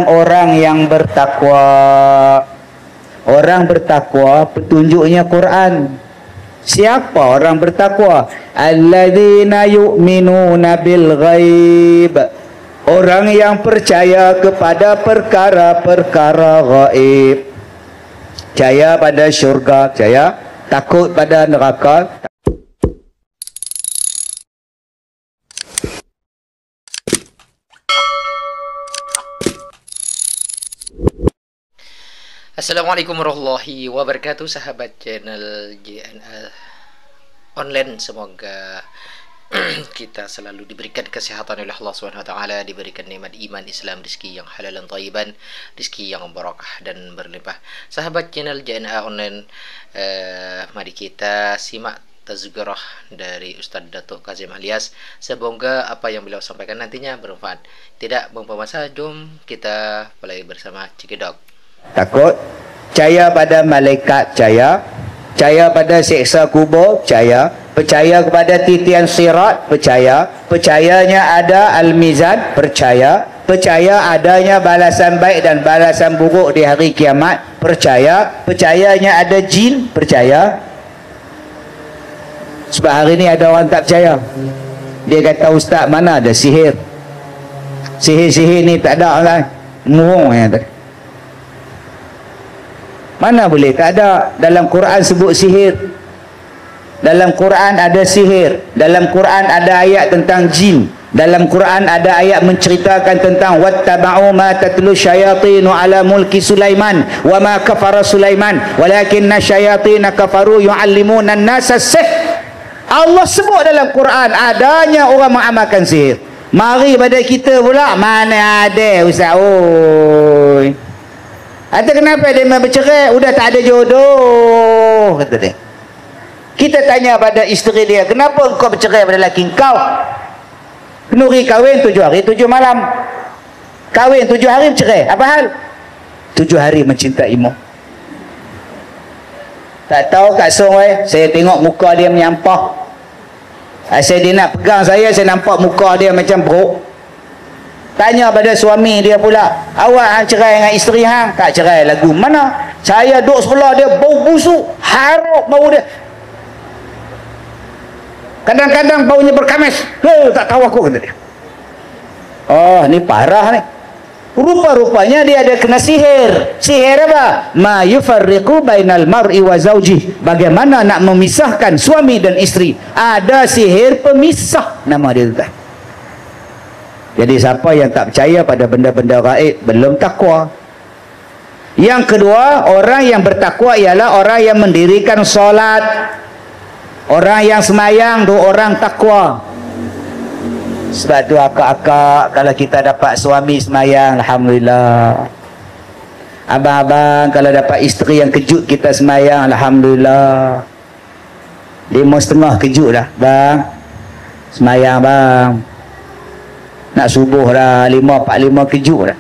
orang yang bertakwa. Orang bertakwa petunjuknya Quran. Siapa orang bertakwa? Alladzina yu'minuna bil ghaib. Orang yang percaya kepada perkara-perkara gaib. Percaya pada syurga, percaya takut pada neraka. Assalamualaikum warahmatullahi wabarakatuh, sahabat channel JNA online. Semoga kita selalu diberikan kesehatan oleh Allah SWT, diberikan nikmat iman, Islam, rezeki yang halal dan thayyiban, rezeki yang barakah dan berlimpah. Sahabat channel JNA online, mari kita simak tazkirah dari Ustaz Datuk Kazim Alias. Semoga apa yang beliau sampaikan nantinya bermanfaat. Tidak membawa masa, jom kita mulai bersama Cekidot. Takut, percaya pada malaikat, percaya pada siksa kubur, percaya kepada titian sirat, percayanya ada al-mizan, percaya adanya balasan baik dan balasan buruk di hari kiamat, percayanya ada jin, percaya. Sebab hari ni ada orang tak percaya. Dia kata, ustaz, mana ada sihir? Sihir ni tak ada lah, murung yang tak. Mana boleh, tak ada. Dalam Quran sebut sihir. Dalam Quran ada sihir. Dalam Quran ada ayat tentang jin. Dalam Quran ada ayat menceritakan tentang wattaba'u ma tatlu syayatinu ala mulki Sulaiman wa ma kafara Sulaiman walakinna syayatina kafaru yu'allimuna an-nasa sihr. Allah sebut dalam Quran adanya orang mengamalkan sihir. Mari pada kita pula, mana ada ustaz? Oi, atau kenapa dia bercerai? Udah tak ada jodoh, kata dia. Kita tanya pada isteri dia, kenapa engkau bercerai pada lelaki engkau? Kenuri kahwin 7 hari 7 malam. Kahwin 7 hari bercerai. Apa hal? 7 hari mencintaimu. Tak tahu Kak Song, saya tengok muka dia menyampah. Saya dia nak pegang saya nampak muka dia macam buruk. Tanya pada suami dia pula, awak cerai dengan isteri hang? Tak cerai. Lagu mana? Saya duduk sebelah dia, bau busuk, haruk bau dia. Kadang-kadang baunya berkamis. Tak tahu aku, kata dia. Oh, ni parah ni. Rupa-rupanya dia ada kena sihir. Sihir apa? Ma yufarriqu bainal mar'i wa zawjih. Bagaimana nak memisahkan suami dan isteri. Ada sihir pemisah, nama dia tu. Jadi siapa yang tak percaya pada benda-benda gaib belum takwa. Yang kedua, orang yang bertakwa ialah orang yang mendirikan solat. Orang yang semayang tu orang takwa. Sebab tu akak-akak, kalau kita dapat suami semayang, alhamdulillah. Abang-abang, kalau dapat isteri yang kejut kita semayang, alhamdulillah. 5.30 kejut dah, bang. Semayang, bang. Nak subuh dah, 5.45 kejut dah.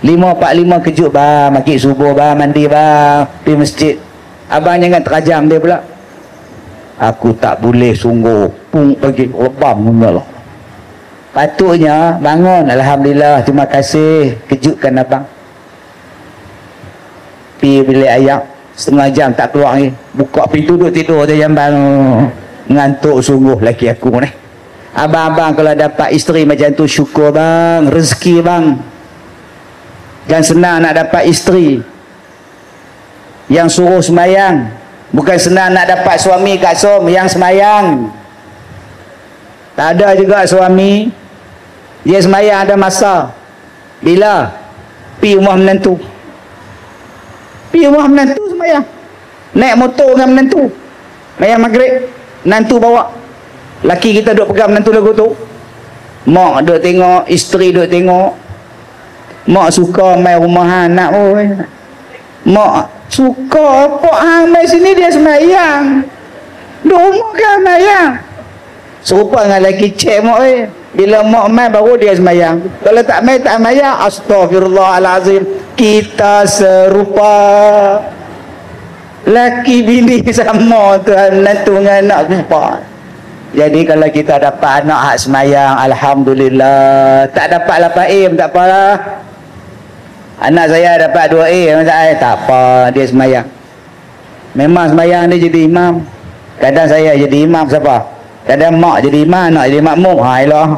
5.45 kejut, bang. Makik subuh, bang. Mandi, bang. Pergi masjid. Abang jangan terajam dia pula. Aku tak boleh sungguh. Pung pergi lebam lah. Patutnya bangun. Alhamdulillah, terima kasih. Kejutkan abang. Pergi bilik ayak. Setengah jam tak keluar ni. Buka pintu, duduk tidur tu jamban. Ngantuk sungguh laki aku ni. Abang-abang kalau dapat isteri macam tu, syukur bang. Rezeki bang. Jangan senang nak dapat isteri yang suruh semayang. Bukan senang nak dapat suami Kak Som yang semayang. Tak ada juga suami dia semayang ada masa. Bila? Pi rumah menantu. Pi rumah menantu semayang. Naik motor dengan menantu. Semayang maghrib. Menantu bawa. Laki kita duduk pegang menantu lagu tu. Mak duduk tengok, isteri duduk tengok. Mak suka main rumah anak. Mak suka apa hang main sini, dia semayang. Duduk rumah kan semayang. Serupa dengan laki cek mak. Bila mak main baru dia semayang. Kalau tak main tak semayang, astagfirullahalazim. Kita serupa. Laki bini sama tu, menantu dengan anak serupa. Jadi kalau kita dapat anak hak semayang, alhamdulillah. Tak dapat 8A pun tak apalah. Anak saya dapat 2A, tak apa, dia semayang. Memang semayang dia jadi imam. Kadang saya jadi imam siapa? Kadang mak jadi imam, anak jadi makmum. Ha elah.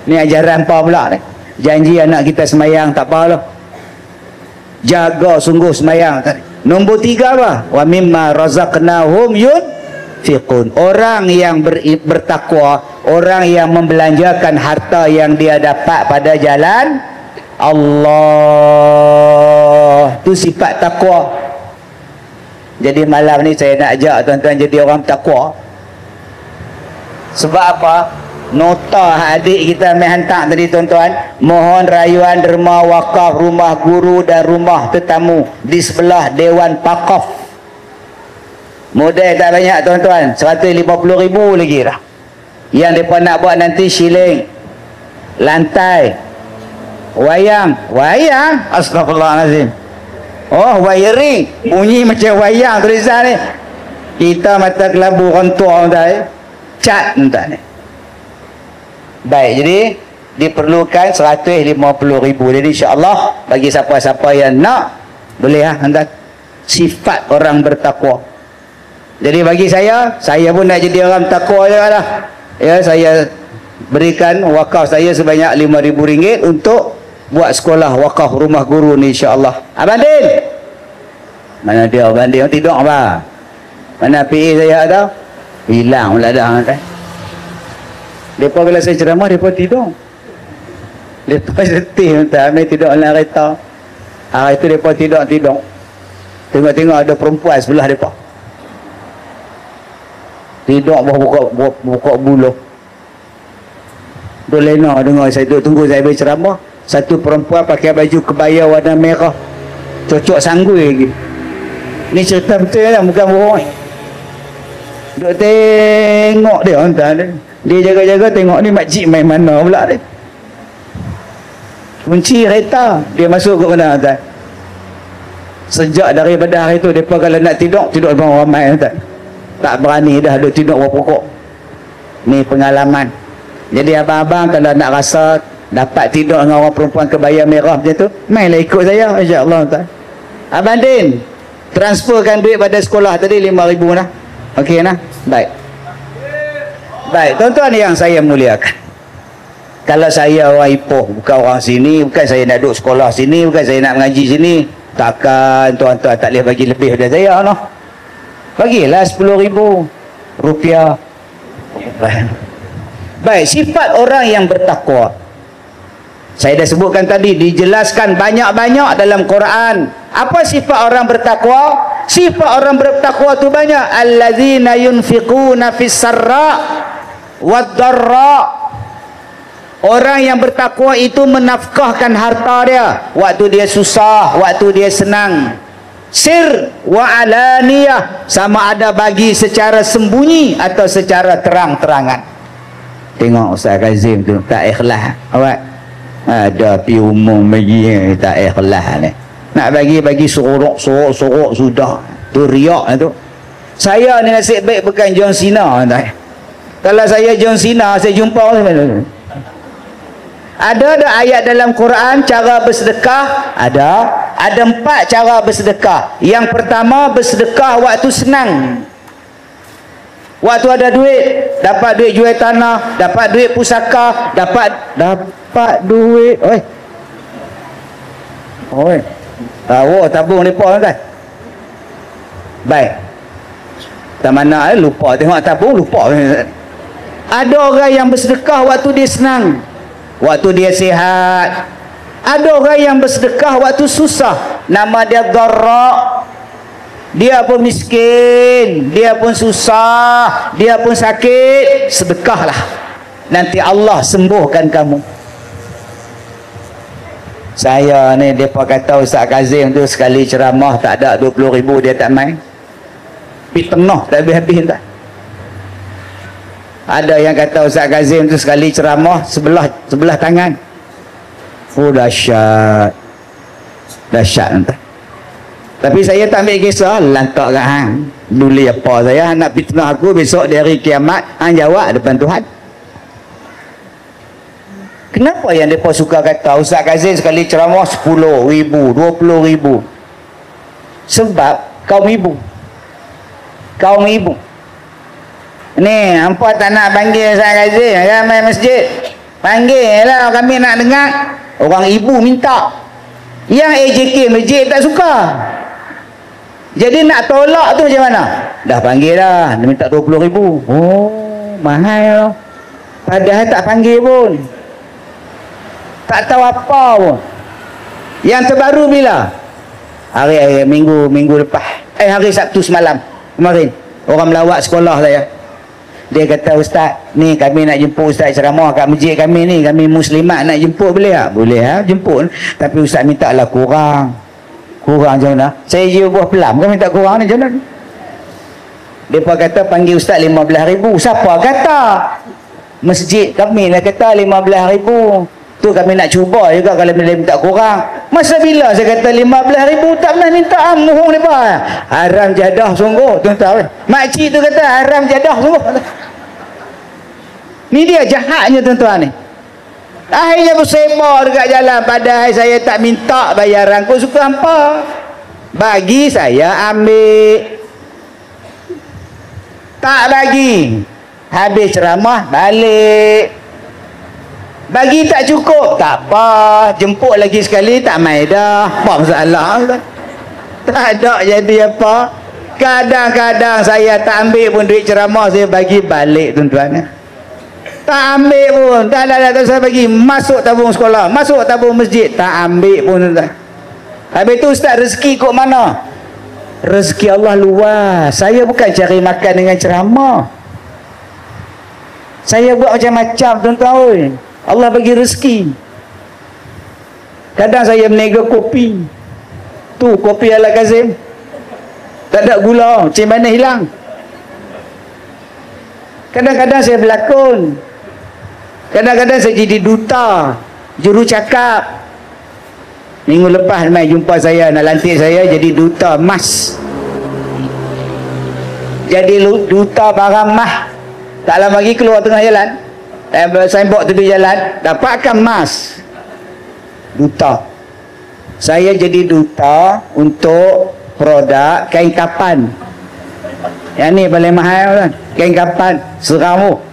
Ni ajaran apa pula ni? Janji anak kita semayang, tak apalah. Jaga sungguh semayang. Nombor 3 apa? Wa mimma razaqnahum yunfiqun. Orang yang bertakwa, orang yang membelanjakan harta yang dia dapat pada jalan Allah. Tu sifat takwa. Jadi malam ni saya nak ajak tuan-tuan jadi orang takwa. Sebab apa? Nota adik kita main hantar tadi tuan-tuan, mohon rayuan derma wakaf rumah guru dan rumah tetamu di sebelah Dewan Pakaf. Modal tak banyak tuan-tuan, 150,000 lagi dah. Yang mereka nak buat nanti shilling, lantai, wayang, astagfirullahalazim. Oh, wiring, bunyi macam wayang tulisan ni. Kita mata kelabu orang tua tuan, cat tuan ni. Baik, jadi diperlukan 150,000. Jadi insya-Allah bagi siapa-siapa yang nak, boleh lah tuan. Sifat orang bertakwa. Jadi bagi saya pun nak jadi orang takwa je lah. Ya, saya berikan wakaf saya sebanyak RM5,000 untuk buat sekolah wakaf rumah guru ni insya-Allah. Abang Din. Mana dia Abang Din? Tidur apa? Mana PA saya tahu? Hilang pula dah kan. Depa bila saya ceramah depa tidur. Depa setih entah mai tidur dalam kereta. Hari tu depa tidur. Tengok-tengok ada perempuan sebelah depa. Tidur buka buluh. Duk lena dengar saya duduk tunggu saya berceramah. Satu perempuan pakai baju kebaya warna merah, cocok sanggui lagi. Ni cerita betul lah, bukan bohong. Duk tengok dia entah dia. Dia jaga-jaga tengok ni makcik main mana pula dia. Kunci kereta, dia masuk ke mana entah. Sejak daripada hari tu depa kalau nak tidur orang ramai entah. Tak berani dah duk tidur bawah pokok. Ni pengalaman. Jadi abang-abang kalau nak rasa dapat tidur dengan orang perempuan kebaya merah macam tu, mainlah ikut saya insya-Allah tuan. Abang Din, transferkan duit pada sekolah tadi 5,000 lah. Okey nah. Baik, tuan-tuan yang saya muliakan. Kalau saya orang Ipoh, bukan orang sini, bukan saya nak duduk sekolah sini, bukan saya nak mengaji sini, takkan tuan-tuan tak boleh bagi lebih daripada saya noh. Bagilah RM10,000. Baik, sifat orang yang bertakwa. Saya dah sebutkan tadi, dijelaskan banyak-banyak dalam Quran. Apa sifat orang bertakwa? Sifat orang bertakwa tu banyak. Allazina yunfiquna fis sarra wad darra. Orang yang bertakwa itu menafkahkan harta dia waktu dia susah, waktu dia senang. Sir wa alaniyah, sama ada bagi secara sembunyi atau secara terang-terangan. Tengok Ustaz Kazim tu tak ikhlas. Awak ada pi umum bagi tak ikhlas ni. Nak bagi sorok sudah. Tu riak tu. Saya ni nasib baik bukan John Cena tak. Kalau saya John Cena saya jumpa ada ayat dalam Quran cara bersedekah, ada 4 cara bersedekah. Yang pertama bersedekah waktu senang. Waktu ada duit, dapat duit jual tanah, dapat duit pusaka, dapat duit. Oi. Tahu tabung depa kan. Baik. Tak mana lupa tengok tabung lupa. Ada orang yang bersedekah waktu dia senang, waktu dia sihat. Ada orang yang bersedekah waktu susah, nama dia dharra. Dia pun miskin, dia pun susah, dia pun sakit, sedekahlah. Nanti Allah sembuhkan kamu. Saya ni depa kata Ustaz Kazim tu sekali ceramah tak ada 20,000 dia tak main. Pergi tengah tak habis-habis tak. Ada yang kata Ustaz Kazim tu sekali ceramah sebelah tangan. Oh dahsyat. Dahsyat entah. Tapi saya tak ambil kisah, lantak kat hang. Duli apa saya, nak fitnah aku besok di hari kiamat, hang jawab depan Tuhan. Kenapa yang mereka suka kata Ustaz Kazim sekali ceramah 10,000, 20,000? Sebab kaum ibu. Kaum ibu. Ni, hampa tak nak panggil Ustaz Kazim, ramai masjid. Panggil lah, kami nak dengar. Orang ibu minta. Yang AJK masjid tak suka. Jadi nak tolak tu macam mana? Dah panggil dah, dia minta 20,000. Oh, mahal lah. Padahal tak panggil pun. Tak tahu apa pun. Yang terbaru bila? Hari minggu lepas. Hari Sabtu semalam kemarin. Orang melawat sekolah saya. Dia kata, Ustaz, ni kami nak jemput Ustaz ceramah kat masjid kami ni. Kami muslimat nak jemput, boleh tak? Boleh lah, jemput. Tapi Ustaz minta lah kurang. Kurang macam mana? Saya je buah pelam, kau minta kurang ni macam mana? Mereka kata panggil Ustaz 15,000. Siapa kata? Masjid kami lah kata 15,000. Tu kami nak cuba juga kalau dia minta kurang. Masa bila saya kata 15,000 tak pernah minta amuhung mereka. Haram jadah sungguh, tuan-tuan. Makcik tu kata haram jadah sungguh. Ni dia jahatnya tuan-tuan ni. Akhirnya bersebar dekat jalan. Padahal saya tak minta bayaran. Kau suka apa? Bagi saya ambil. Tak bagi. Habis ceramah balik. Bagi tak cukup, tak apa, jemput lagi sekali, tak main dah. Apa masalah? Tak ada jadi apa. Kadang-kadang saya tak ambil pun duit ceramah, saya bagi balik tuan-tuan. Tak ambil pun, tak saya bagi. Masuk tabung sekolah, masuk tabung masjid, tak ambil pun tuan-tuan. Habis tu Ustaz, rezeki kok mana? Rezeki Allah luas. Saya bukan cari makan dengan ceramah. Saya buat macam-macam tuan-tuan. Allah bagi rezeki. Kadang saya meniaga kopi. Tu kopi ala Kazim. Tak ada gula, macam mana hilang. Kadang-kadang saya berlakon. Kadang-kadang saya jadi duta, juru cakap. Minggu lepas mai jumpa saya, nak lantik saya jadi duta emas. Jadi duta barang mah. Tak lama lagi keluar tengah jalan. Signboard tepi jalan, dapatkan emas. Duta. Saya jadi duta untuk produk kain kapan. Yang ni paling mahal kan? Kain kapan Serau.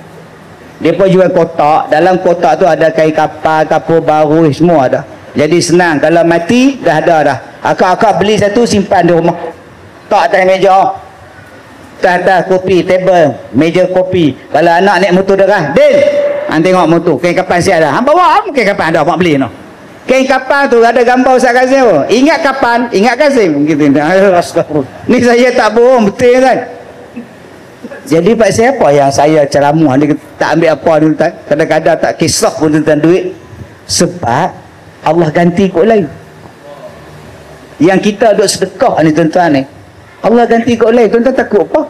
Depa jual kotak, dalam kotak tu ada kain kapan, kapur baru, semua ada. Jadi senang, kalau mati dah ada dah. Akak-akak beli satu simpan di rumah. Tak atas meja. Tak atas kopi, table, meja kopi. Kalau anak naik motor derah, Din, hang tengok motor, kain kapan siap dah. Hang bawa kain kapan ada, mak beli no. Kain kapan tu ada gambar Ustaz Kazim tu. Ingat kapan, ingat Kazim gitu. Astagfirullah. Ni saya tak bohong, betul kan? Jadi pak siapa yang saya ceramah ni tak ambil apa ni tuan. Kadang-kadang tak kisah pun tentang duit. Sebab Allah ganti kot lain. Yang kita duk sedekah ni tuan-tuan ni, Allah ganti kot lain. Tuan-tuan takut apa?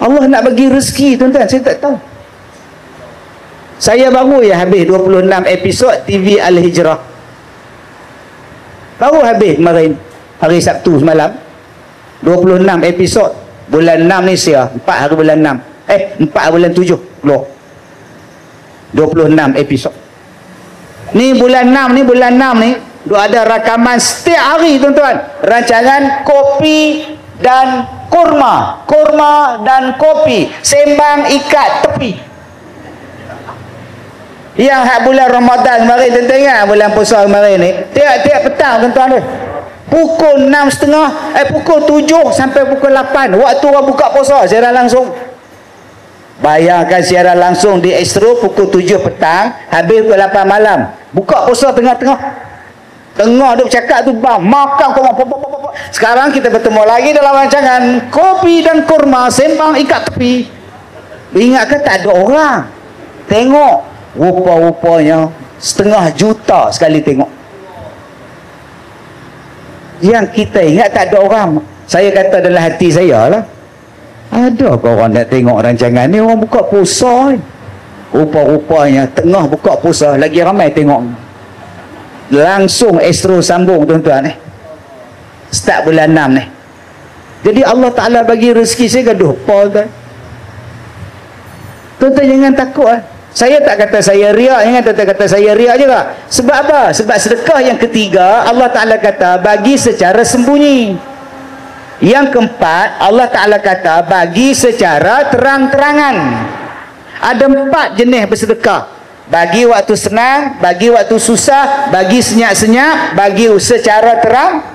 Allah nak bagi rezeki tuan-tuan, saya tak tahu. Saya baru habis 26 episod TV Al-Hijrah. Baru habis kemarin, hari Sabtu semalam. 26 episod. Bulan 6 ni sia, 4 hari bulan 6. 4 bulan 7 keluar. 26 episod. Ni bulan 6 ni duk ada rakaman setiap hari tuan-tuan. Rancangan kopi dan kurma. Kurma dan kopi. Sembang ikat tepi. Yang hak bulan Ramadan kemarin tuan-tuan ingat bulan puasa kemarin ni. Tiap-tiap petang tuan-tuan tu. Pukul 6.30, pukul 7 sampai pukul 8. Waktu orang buka puasa siaran langsung. Bayangkan siaran langsung di Astro pukul 7 petang, habis pukul 8 malam. Buka puasa tengah-tengah. Tengah duk cakap tu bang, makan kau. Sekarang kita bertemu lagi dalam rancangan kopi dan kurma sembang ikat tepi. Ingatkan tak ada orang. Tengok, rupa-rupanya 1,5 juta sekali tengok. Yang kita ingat tak ada orang. Saya kata dalam hati saya lah, ada ke orang nak tengok rancangan ni? Orang buka puasa ni. Rupa-rupanya tengah buka puasa lagi ramai tengok. Langsung Astro sambung tuan-tuan ni. start bulan 6 ni. Jadi Allah Ta'ala bagi rezeki saya gaduh Paul tu. Tuan-tuan jangan takut Saya tak kata saya riak, jangan tuan-tuan kata saya riak juga. Sebab apa? Sebab sedekah yang ketiga Allah Ta'ala kata bagi secara sembunyi. Yang keempat Allah Ta'ala kata bagi secara terang-terangan. Ada 4 jenis bersedekah. Bagi waktu senang, bagi waktu susah, bagi senyap-senyap, bagi secara terang